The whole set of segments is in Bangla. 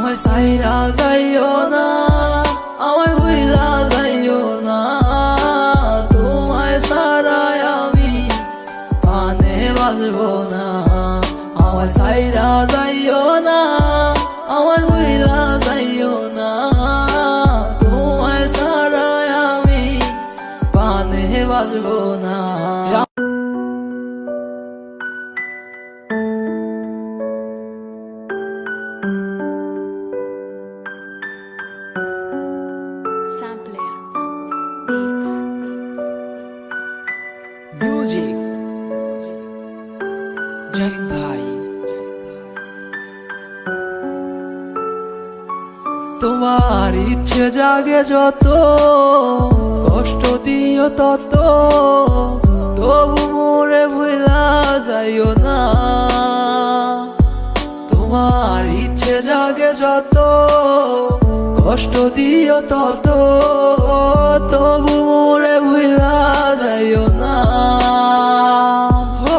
আমায় সাইরা যাইও না, আমায় ভুইলা যাইও না, তোমায় সারায় আমি পানে বাজবো না। আমায় সাইরা যাইও না, আমায় ভুইলা যাইও না, তোমায় সারায় আমি পানে বাজবো না। Sampler Beats. মিউজিক জাহিদ ভাই। তোমার ইচ্ছে জাগে যত, কষ্ট দিও তত, তবু মোরে ভুলা যাইও না। তোমার ইচ্ছে জাগে যত, কষ্ট দিও তত, তবু মোরে ভুলা যাইও না। ও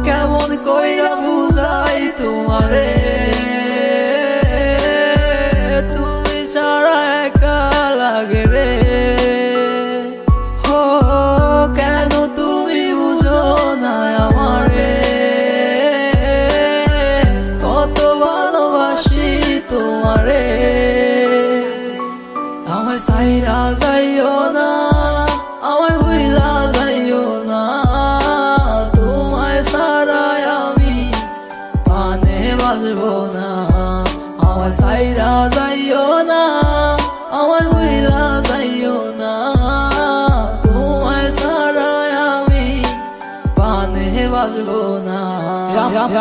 কেমন কইরা বুঝাই তোমারে, তুমি ছাড়া একা লাগে রে। ও কেন তুমি বুঝো না আমারে, কত ভালোবাসি তোমারে। আমায় সাইরা যাইও না, আমায় ভুইলা যাইও না, তোমায় সারায় আমি পানে বাজবো না। আমায় সাইরা যাইও না, আমায় ভুইলা যাইও না, তোমায় সারায় আমি পানে বাজবো না।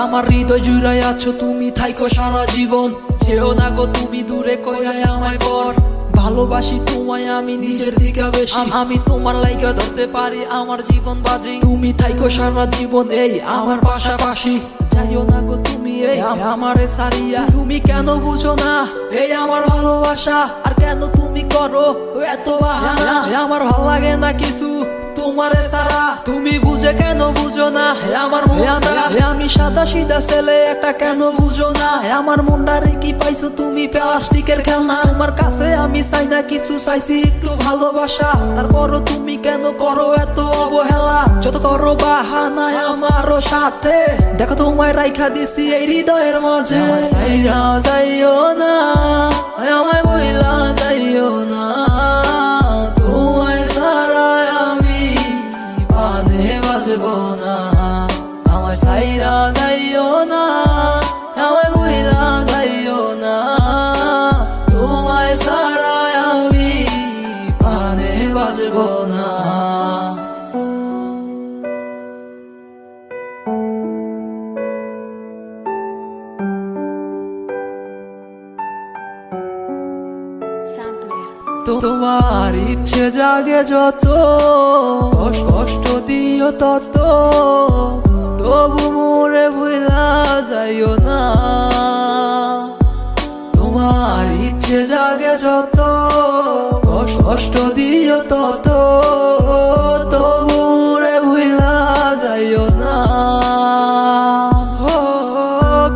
আমার হৃদয় জুড়াই আছো তুমি, থাইকো সারা জীবন, যেও না গো তুমি দূরে কইরাই আমায় পর। ভালোবাসি তোমায় আমি নিজের দিকে বেশি, আমি তোমার লাইগা ধরতে পারি আমার জীবন বাজি। তুমি থাইকো সারা জীবন এই আমার পাশাপাশি, যাইও না গো তুমি এই আমারে সারিয়া। তুমি কেন বুঝো না এই আমার ভালোবাসা, আর কেন তুমি করো এত বাহানা। আমার ভাল লাগে না কিছু তোমারে সারা, তুমি বুঝে কেন বুঝো না আমার মনটা। আমি সাদা সিধা ছেলে একটা, কেন বুঝো না আমার মনটারে কি পাইছো তুমি প্লাস্টিকের খেলনা। তোমার কাছে আমি চাই না কিছু, চাইছি একটু ভালোবাসা, তারপরও তুমি কেন করো এত অবহেলা। যত করো বাহানা আমারও সাথে, দেখো তোমায় রাইখা দিছি এই হৃদয়ের মাঝে। সাইরা যাইও না, আমায় বইলা যাইও না, তোমায় সারায় আমি পানে বাজবো না। আমায় সাইরা যাইও না, আমায় বইলা যাইও না, তোমায় সারায় আমি পানে বাজবো না। Sampler তোমার ইচ্ছে জাগে যত, কষ্ট দিও তত, তবু মোরে ভুলা যাইও না। তোমার ইচ্ছে জাগে যত, কষ্ট দিও তত, তবু মোরে ভুলা যাইও না। ও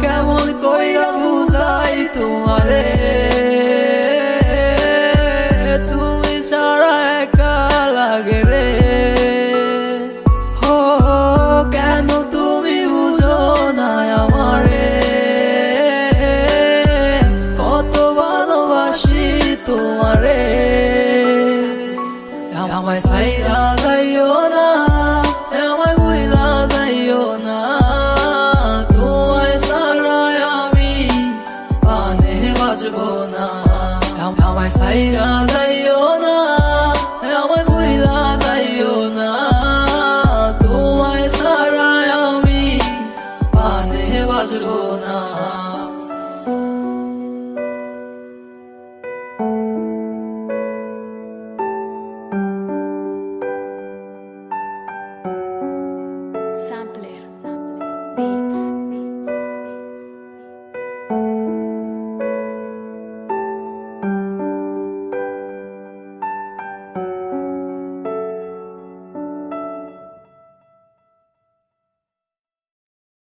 কেমন কইরা বুঝাই তোমারে, তুমি ছাড়া একা লাগে রে। ও কেন তুমি বুঝো না আমারে, কত ভালোবাসি তোমারে। আমায় সাইরা যাইও না, আমায় ভুইলা যাইও না, তোমায় সারায় আমি পানে বাজবো না। আমায় সাইরা যাইও না, আমায় ভুইলা যাইও না, তোমায় সারায় আমি পানে বাজবো না।